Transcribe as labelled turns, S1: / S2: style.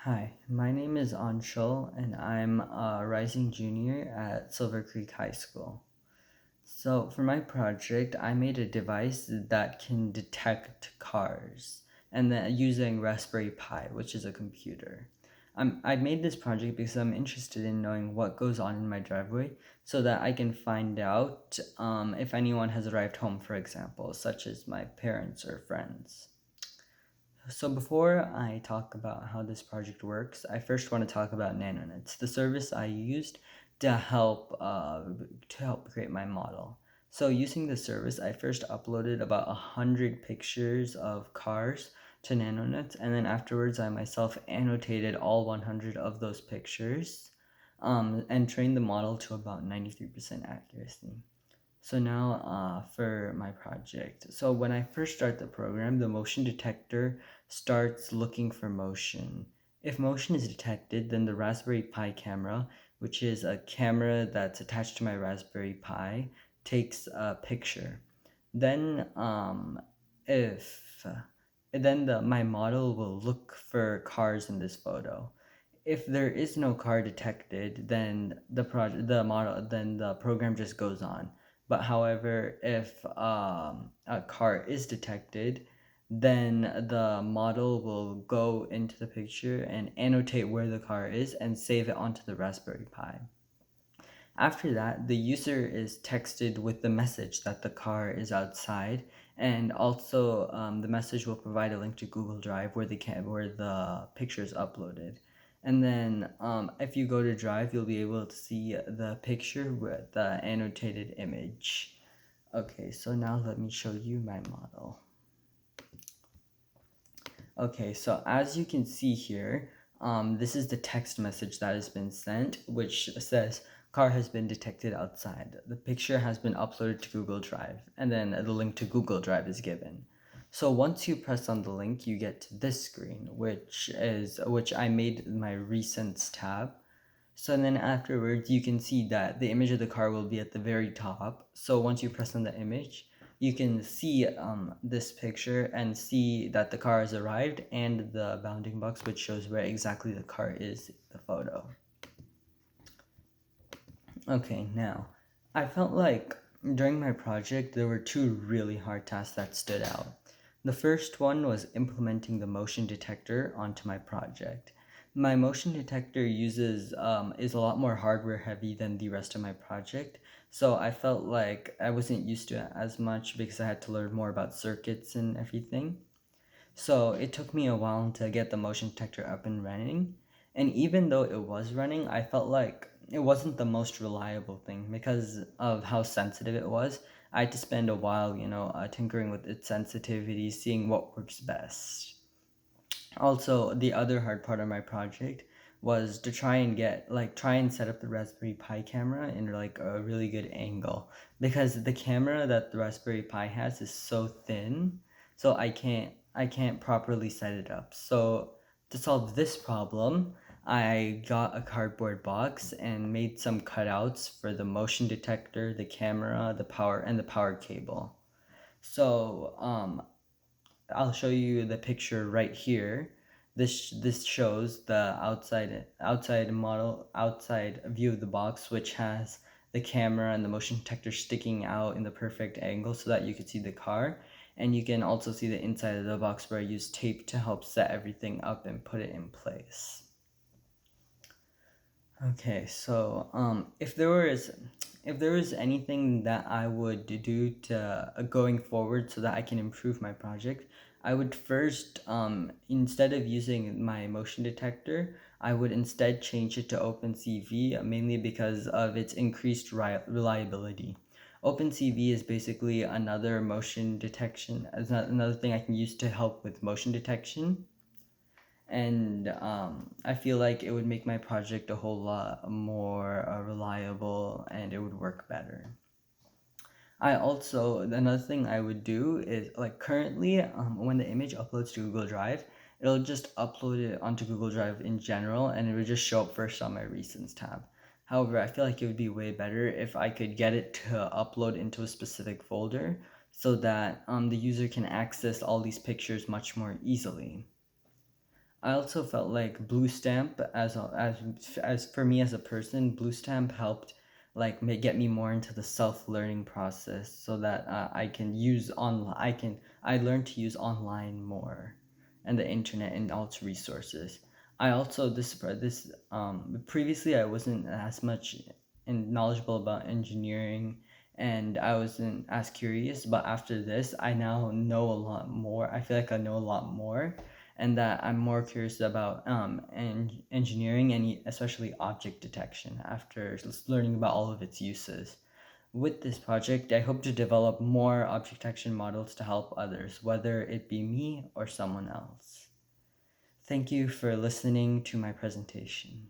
S1: Hi, my name is Anshul and I'm a rising junior at Silver Creek High School. So, for my project, I made a device that can detect cars and then using Raspberry Pi, which is a computer. I made this project because I'm interested in knowing what goes on in my driveway so that I can find out if anyone has arrived home, for example, such as my parents or friends. So before I talk about how this project works, I first want to talk about NanoNets, the service I used to help create my model. So using the service, I first uploaded about 100 pictures of cars to NanoNets, and then afterwards I myself annotated all 100 of those pictures, and trained the model to about 93% accuracy. So now for my project. So when I first start the program, the motion detector starts looking for motion. If motion is detected, then the Raspberry Pi camera, which is a camera that's attached to my Raspberry Pi, takes a picture. Then if then my model will look for cars in this photo. If there is no car detected, then the program just goes on. But however, if a car is detected, then the model will go into the picture and annotate where the car is and save it onto the Raspberry Pi. After that, the user is texted with the message that the car is outside, and also the message will provide a link to Google Drive where the picture is uploaded. And then if you go to Drive, you'll be able to see the picture with the annotated image. Okay, so now let me show you my model. Okay, so as you can see here, this is the text message that has been sent, which says car has been detected outside. The picture has been uploaded to Google Drive, and then the link to Google Drive is given. So once you press on the link, you get to this screen, which I made my recents tab. So then afterwards, you can see that the image of the car will be at the very top. So once you press on the image, you can see this picture and see that the car has arrived and the bounding box, which shows where exactly the car is in the photo. Okay, now, I felt like during my project, there were two really hard tasks that stood out. The first one was implementing the motion detector onto my project. My motion detector is a lot more hardware heavy than the rest of my project, so I felt like I wasn't used to it as much because I had to learn more about circuits and everything. So it took me a while to get the motion detector up and running. And even though it was running, I felt like it wasn't the most reliable thing because of how sensitive it was. I had to spend a while, tinkering with its sensitivity, seeing what works best. Also, the other hard part of my project was to try and set up the Raspberry Pi camera in like a really good angle because the camera that the Raspberry Pi has is so thin, so I can't properly set it up. So to solve this problem, I got a cardboard box and made some cutouts for the motion detector, the camera, the power cable. So I'll show you the picture right here. This shows the outside view of the box, which has the camera and the motion detector sticking out in the perfect angle so that you can see the car. And you can also see the inside of the box where I use tape to help set everything up and put it in place. Okay, so if there was anything that I would do to going forward so that I can improve my project, I would first instead of using my motion detector, I would instead change it to OpenCV mainly because of its increased reliability. OpenCV is basically another motion detection, as another thing I can use to help with motion detection, and I feel like it would make my project a whole lot more reliable and it would work better. Another thing I would do is like currently, when the image uploads to Google Drive, it'll just upload it onto Google Drive in general and it would just show up first on my recents tab. However, I feel like it would be way better if I could get it to upload into a specific folder so that the user can access all these pictures much more easily. I also felt like Blue Stamp as for me as a person, Blue Stamp helped like get me more into the self-learning process so that I can use online I learned to use online more and the internet and all its resources. I also this previously I wasn't as much knowledgeable about engineering and I wasn't as curious, but after this I now know a lot more. I feel like I know a lot more and that I'm more curious about engineering and especially object detection after learning about all of its uses. With this project, I hope to develop more object detection models to help others, whether it be me or someone else. Thank you for listening to my presentation.